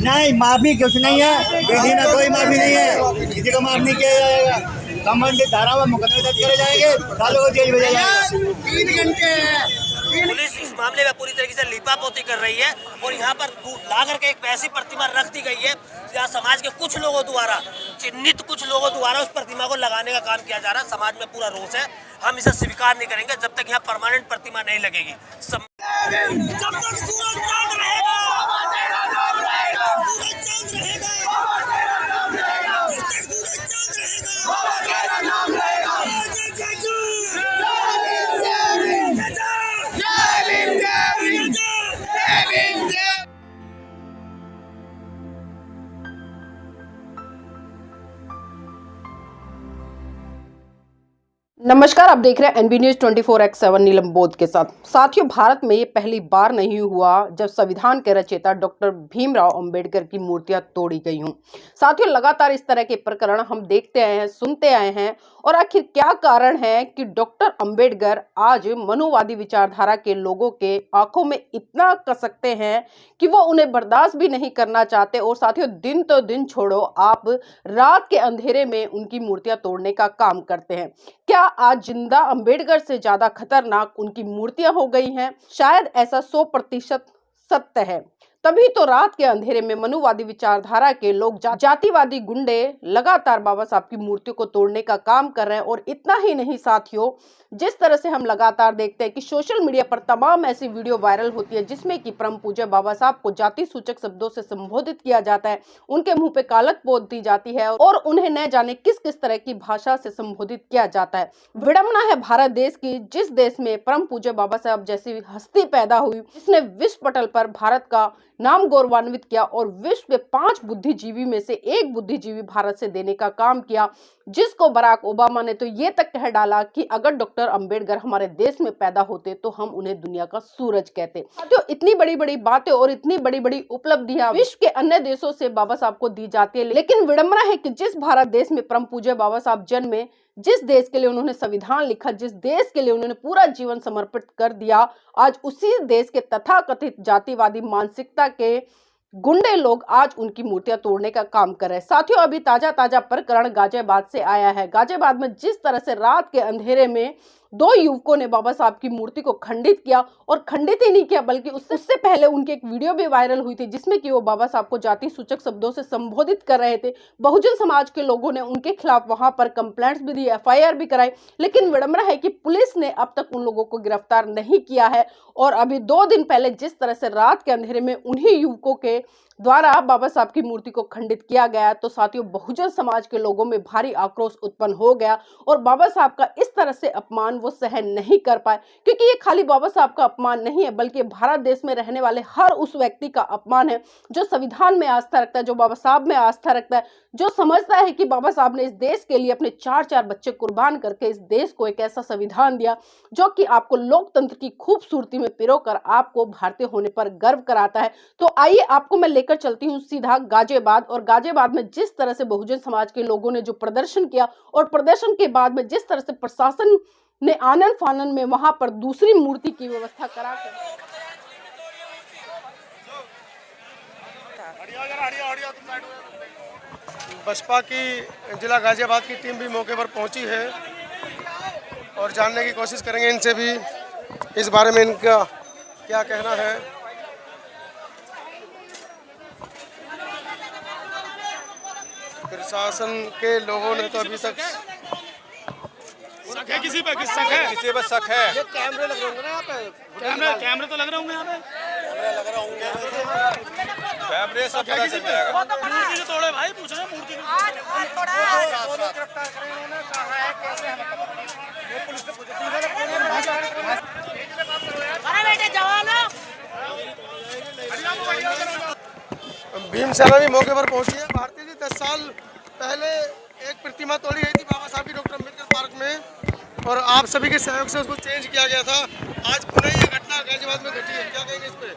नहीं, माफी कुछ नहीं है, किसी में कोई माफी नहीं है, किसी को माफ नहीं किया जाएगा। संबंधित धारा में मुकदमे दर्ज करे जाएंगे, सालों को जेल भेजा जाएगा। 3 घंटे पुलिस इस मामले में पूरी तरीके से लीपापोती कर रही है और यहाँ पर ला करके एक ऐसी प्रतिमा रख दी गई है जहाँ समाज के कुछ लोगों द्वारा, चिन्हित कुछ लोगों द्वारा उस प्रतिमा को लगाने का काम किया जा रहा है। समाज में पूरा रोष है, हम इसे स्वीकार नहीं करेंगे जब तक यहाँ परमानेंट प्रतिमा नहीं लगेगी। जब तक सूरज चांद रहेगा, नमस्कार, आप देख रहे हैं एनबी न्यूज 24x7 नीलम बोध के साथ। साथियों, भारत में ये पहली बार नहीं हुआ जब संविधान के रचयिता डॉक्टर भीमराव अंबेडकर की मूर्तियां तोड़ी गई हों। साथियों, लगातार इस तरह के प्रकरण हम देखते आए हैं, सुनते आए हैं, और आखिर क्या कारण है कि डॉक्टर अंबेडकर आज मनुवादी विचारधारा के लोगों के आंखों में इतना कसकते हैं कि वो उन्हें बर्दाश्त भी नहीं करना चाहते। और साथियों, दिन तो दिन छोड़ो, आप रात के अंधेरे में उनकी मूर्तियां तोड़ने का काम करते हैं। क्या आज जिंदा अंबेडकर से ज्यादा खतरनाक उनकी मूर्तियां हो गई हैं? शायद ऐसा 100% सत्य है। तभी तो रात के अंधेरे में मनुवादी विचारधारा के लोग, जातिवादी गुंडे लगातार बाबा साहब की मूर्तियों को तोड़ने का काम कर रहे हैं। और इतना ही नहीं साथियों, जिस तरह से हम लगातार देखते हैं कि सोशल मीडिया पर तमाम ऐसी वीडियो वायरल होती है जिसमें कि परम पूज्य बाबा साहब को जाति सूचक शब्दों से संबोधित किया जाता है, उनके मुंह पे कालक पोत दी जाती है और उन्हें न जाने किस किस तरह की भाषा से संबोधित किया जाता है। विडंबना है भारत देश की, जिस देश में परम पूज्य बाबा साहब जैसी हस्ती पैदा हुई, जिसने विश्व पटल पर भारत का नाम गौरवान्वित किया और विश्व के 5 बुद्धिजीवी में से एक बुद्धिजीवी भारत से देने का काम किया, जिसको बराक ओबामा ने तो ये तक कह डाला कि अगर डॉक्टर अंबेडकर हमारे देश में पैदा होते तो हम उन्हें दुनिया का सूरज कहते। तो इतनी बड़ी बड़ी बातें और इतनी बड़ी बड़ी उपलब्धियां विश्व के अन्य देशों से बाबा साहब को दी जाती है, लेकिन विडंबना है कि जिस भारत देश में परम पूज्य बाबा साहब जन्मे, जिस देश के लिए उन्होंने संविधान लिखा, जिस देश के लिए उन्होंने पूरा जीवन समर्पित कर दिया, आज उसी देश के तथाकथित जातिवादी मानसिकता के गुंडे लोग आज उनकी मूर्तियां तोड़ने का काम कर रहे हैं। साथियों, अभी ताजा प्रकरण गाजियाबाद से आया है। गाजियाबाद में जिस तरह से रात के अंधेरे में 2 युवकों ने बाबा साहब की मूर्ति को खंडित किया, और खंडित ही नहीं किया बल्कि उससे पहले उनकी एक वीडियो भी वायरल हुई थी जिसमें कि वो बाबा साहब को जाति सूचक शब्दों से संबोधित कर रहे थे। बहुजन समाज के लोगों ने उनके खिलाफ वहां पर कंप्लेंट्स भी दी, FIR भी कराई, लेकिन विडंबना है कि पुलिस ने अब तक उन लोगों को गिरफ्तार नहीं किया है। और अभी 2 दिन पहले जिस तरह से रात के अंधेरे में उन्हीं युवकों के द्वारा बाबा साहब की मूर्ति को खंडित किया गया, तो साथियों, बहुजन समाज के लोगों में भारी आक्रोश उत्पन्न हो गया और बाबा साहब का इस तरह से अपमान वो सहन नहीं कर पाए, क्योंकि ये खाली बाबा साहब का अपमान नहीं है बल्कि भारत देश में रहने वाले हर उस व्यक्ति का अपमान है जो संविधान में आस्था रखता है, जो बाबा साहब में आस्था रखता है, जो समझता है कि बाबा साहब ने इस देश के लिए अपने 4 बच्चे कुर्बान करके इस देश को एक ऐसा संविधान दिया जो कि आपको लोकतंत्र की खूबसूरती में पिरोकर आपको भारतीय होने पर गर्व कराता है। तो आइए आपको मैं लेकर चलती हूँ सीधा गाजियाबाद, और गाजियाबाद में जिस तरह से बहुजन समाज के लोगों ने जो प्रदर्शन किया और प्रदर्शन के बाद में जिस तरह से प्रशासन ने आनन फानन में वहां पर दूसरी मूर्ति की व्यवस्था करा कर बसपा की जिला गाजियाबाद की टीम भी मौके पर पहुंची है और जानने की कोशिश करेंगे इनसे भी इस बारे में इनका क्या कहना है। प्रशासन के लोगों ने तो अभी तक शक है किसी पे शक है। ये कैमरे लग रहे होंगे ना यहाँ पे, कैमरे तो लग रहे होंगे यहाँ पे, कैमरे सब पता चल जाएगा। मूर्ति तो तोड़े भाई, पूछ रहे हैं मूर्ति भीमसेना भी मौके पर पहुंची है। भारती जी 10 साल पहले एक प्रतिमा तोड़ी गई थी बाबा साहब की डॉक्टर अम्बेडकर पार्क में, और आप सभी के सहयोग से उसको चेंज किया गया था। आज पुनः ये घटना गाजियाबाद में घटी है, क्या कहेंगे इस पे?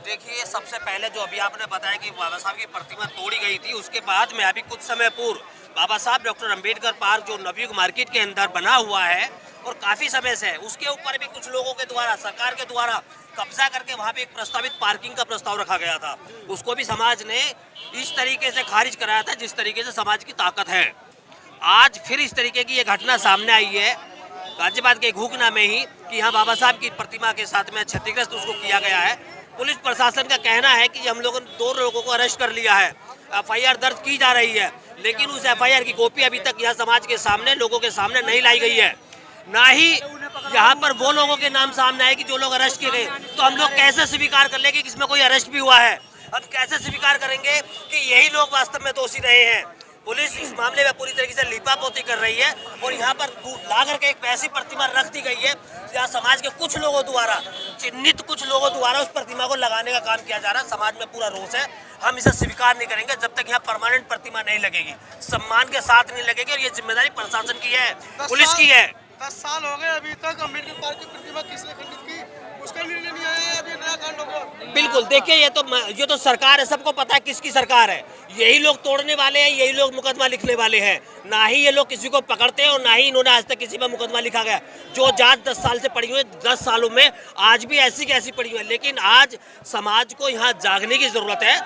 देखिए, सबसे पहले जो अभी आपने बताया कि बाबा साहब की प्रतिमा तोड़ी गई थी, उसके बाद में अभी कुछ समय पूर्व बाबा साहब डॉक्टर अंबेडकर पार्क जो नवयुग मार्केट के अंदर बना हुआ है, और काफ़ी समय से है। उसके ऊपर भी कुछ लोगों के द्वारा, सरकार के द्वारा कब्जा करके वहाँ पे एक प्रस्तावित पार्किंग का प्रस्ताव रखा गया था, उसको भी समाज ने इस तरीके से खारिज कराया था जिस तरीके से समाज की ताकत है। आज फिर इस तरीके की ये घटना सामने आई है गाजियाबाद के घूगना में ही कि यहाँ बाबा साहब की प्रतिमा के साथ में क्षतिग्रस्त उसको किया गया है। पुलिस प्रशासन का कहना है कि हम लोगों ने 2 लोगों को अरेस्ट कर लिया है, FIR दर्ज की जा रही है, लेकिन उस FIR की कॉपी अभी तक यहाँ समाज के सामने, लोगों के सामने नहीं लाई गई है। ना ही यहाँ पर वो लोगों के नाम सामने आए कि जो लोग अरेस्ट किए गए। तो हम लोग कैसे स्वीकार कर लेंगे कि इसमें कोई अरेस्ट भी हुआ है? हम कैसे स्वीकार करेंगे कि यही लोग वास्तव में दोषी रहे हैं? पुलिस इस मामले में पूरी तरीके से लीपापोती कर रही है और यहाँ पर ला करके एक ऐसी प्रतिमा रख दी गई है जहाँ समाज के कुछ लोगों द्वारा, चिन्हित कुछ लोगों द्वारा उस प्रतिमा को लगाने का काम किया जा रहा है। समाज में पूरा रोष है, हम इसे स्वीकार नहीं करेंगे जब तक यहाँ परमानेंट प्रतिमा नहीं लगेगी, सम्मान के साथ नहीं लगेगी। और ये जिम्मेदारी प्रशासन की है, पुलिस की है। 10 साल हो गए अभी तक अम्बेडकर पार्क की प्रतिमा किसने खंडित की, उसका निर्णय नहीं आया है, अभी नया कांड होगा। बिल्कुल, देखिए ये तो सरकार है, सबको पता है किसकी सरकार है। यही लोग तोड़ने वाले हैं, यही लोग मुकदमा लिखने वाले हैं। ना ही ये लोग किसी को पकड़ते हैं और ना ही इन्होंने आज तक किसी पर मुकदमा लिखा गया। जो जांच 10 साल से पड़ी हुई है, 10 सालों में आज भी ऐसी की ऐसी पड़ी हुई है। लेकिन आज समाज को यहाँ जागने की जरूरत है।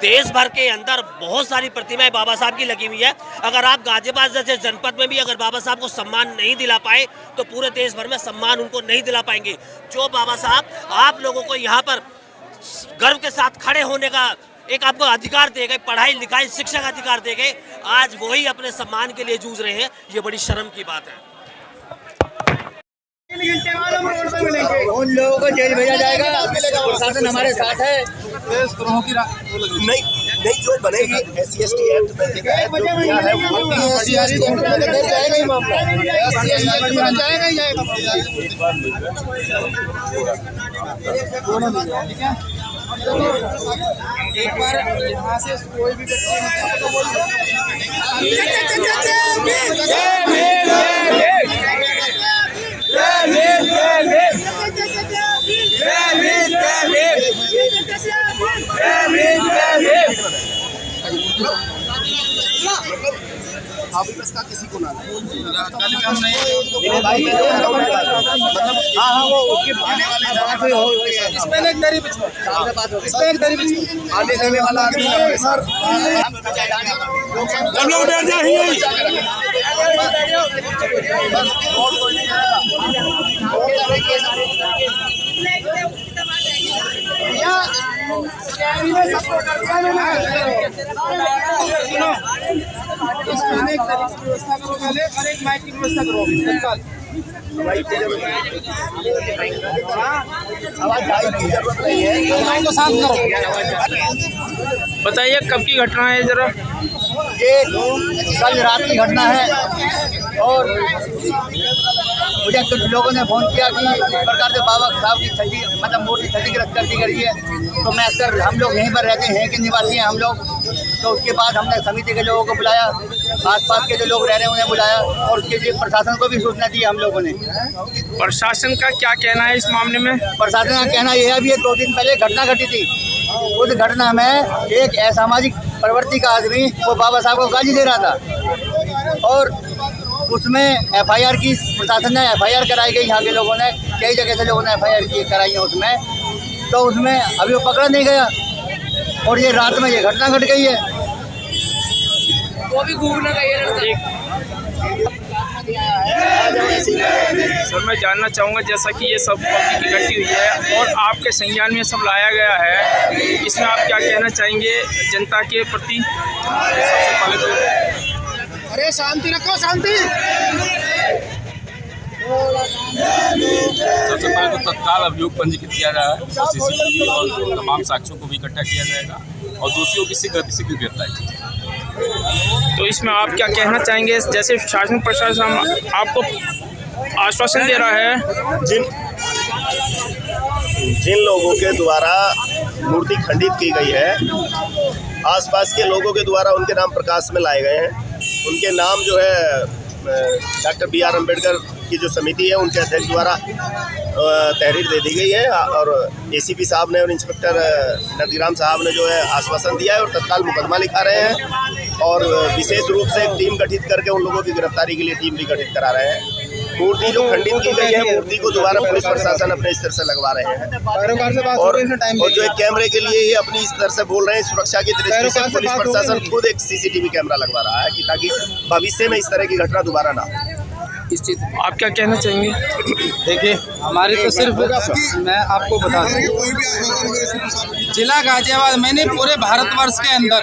देश भर के अंदर बहुत सारी प्रतिमाएं बाबा साहब की लगी हुई है। अगर आप गाजियाबाद जैसे जनपद में भी अगर बाबा साहब को सम्मान नहीं दिला पाए तो पूरे देश भर में सम्मान उनको नहीं दिला पाएंगे। जो बाबा साहब आप लोगों को यहाँ पर गर्व के साथ खड़े होने का एक आपको अधिकार दे गए, पढ़ाई लिखाई शिक्षा का अधिकार दे गए, आज वही अपने सम्मान के लिए जूझ रहे हैं। ये बड़ी शर्म की बात है। उन लोगों को जेल भेजा जाएगा, प्रशासन हमारे साथ है। नहीं जो बनेगी SC/ST एक्ट में जो किया है वो जाएगा ही मामला, जाएगा ही जाएगा। एक बार यहाँ से कोई भी आप इसका किसी को ना हाँ वो उसकी बात हुई आने जाने वाला आदमी व्यवस्था करो पहले और एक माइक की व्यवस्था करो तत्काल। बताइए कब की घटना है जरा? ये कल रात की घटना है और मुझे कुछ लोगों ने फोन किया कि इस प्रकार से बाबा साहब की छठी मतलब मूर्ति क्षतिग्रस्त कर दी गई है। तो मैं अक्सर हम लोग यहीं पर रहते हैं कि निवासी हैं हम लोग। तो उसके बाद हमने समिति के लोगों को बुलाया, आसपास के जो लोग रह रहे हैं उन्हें बुलाया और उसके लिए प्रशासन को भी सूचना दी हम लोगों ने। प्रशासन का क्या कहना है इस मामले में? प्रशासन का कहना यह है, अभी 2 दिन पहले घटना घटी थी। उस घटना में एक असामाजिक प्रवृत्ति का आदमी वो बाबा साहब को गाली दे रहा था और उसमें FIR की प्रशासन ने FIR कराई गई। यहाँ के लोगों ने कई जगह से लोगों ने FIR कराई है उसमें। तो उसमें अभी वो पकड़ा नहीं गया और ये रात में ये घटना घट गई है। वो भी घूमने का ये सर मैं जानना चाहूँगा जैसा कि ये सब पब्लिक इकट्ठी हुई है और आपके संज्ञान में सब लाया गया है, इसमें आप क्या कहना चाहेंगे जनता के प्रति? सबसे पहले तो अरे शांति रखो, शांति। सबसे पहले तो तत्काल अभियोग पंजीकृत किया जा रहा है और CCTV और तमाम साक्ष्यों को भी इकट्ठा किया जाएगा और दोषियों की शीघ्र गिरफ्तारी की जाएगी। तो इसमें आप क्या कहना चाहेंगे? जैसे शासन प्रशासन आपको आश्वासन दे रहा है, जिन लोगों के द्वारा मूर्ति खंडित की गई है, आसपास के लोगों के द्वारा उनके नाम प्रकाश में लाए गए हैं। उनके नाम जो है डॉक्टर BR अम्बेडकर की जो समिति है उनके अध्यक्ष द्वारा तहरीर दे दी गई है और ACP साहब ने और इंस्पेक्टर नंदीराम साहब ने जो है आश्वासन दिया है और तत्काल मुकदमा लिखा रहे हैं और विशेष रूप से एक टीम गठित करके उन लोगों की गिरफ्तारी के लिए टीम भी गठित करा रहे हैं। मूर्ति जो खंडित की गई है, मूर्ति को दोबारा पुलिस प्रशासन अपने स्तर से लगवा रहे हैं और जो एक कैमरे के लिए ही अपनी स्तर से बोल रहे हैं, सुरक्षा की दृष्टि से पुलिस प्रशासन खुद एक सीसीटीवी कैमरा लगवा रहा है कि ताकि भविष्य में इस तरह की घटना दोबारा ना हो। इस चीज आप क्या कहना चाहेंगे? देखिए, हमारी तो सिर्फ मैं आपको बता दूं, जिला गाजियाबाद मैंने पूरे भारतवर्ष के अंदर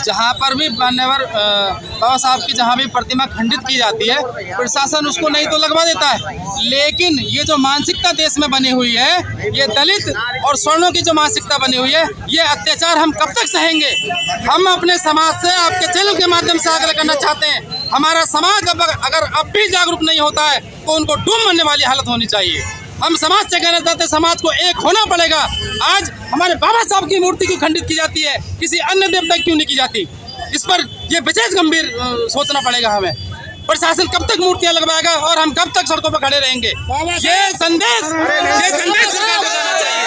जहाँ पर भी मान्यवर बाबा साहब की जहाँ भी प्रतिमा खंडित की जाती है, प्रशासन उसको नहीं तो लगवा देता है, लेकिन ये जो मानसिकता देश में बनी हुई है, ये दलित और स्वर्णों की जो मानसिकता बनी हुई है, ये अत्याचार हम कब तक सहेंगे? हम अपने समाज से आपके चैनल के माध्यम से आग्रह करना चाहते हैं, हमारा समाज अगर अब भी जागरूक नहीं होता है तो उनको डूब मरने वाली हालत होनी चाहिए। हम समाज से कहना चाहते हैं, समाज को एक होना पड़ेगा। आज हमारे बाबा साहब की मूर्ति क्यों खंडित की जाती है, किसी अन्य देवता क्यों नहीं की जाती? इस पर ये विशेष गंभीर सोचना पड़ेगा हमें। प्रशासन कब तक मूर्तियां लगवाएगा और हम कब तक सड़कों पर खड़े रहेंगे? ये संदेश सरकार को देना चाहिए।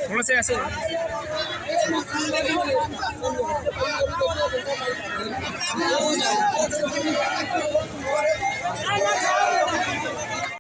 थोड़ा से ऐसे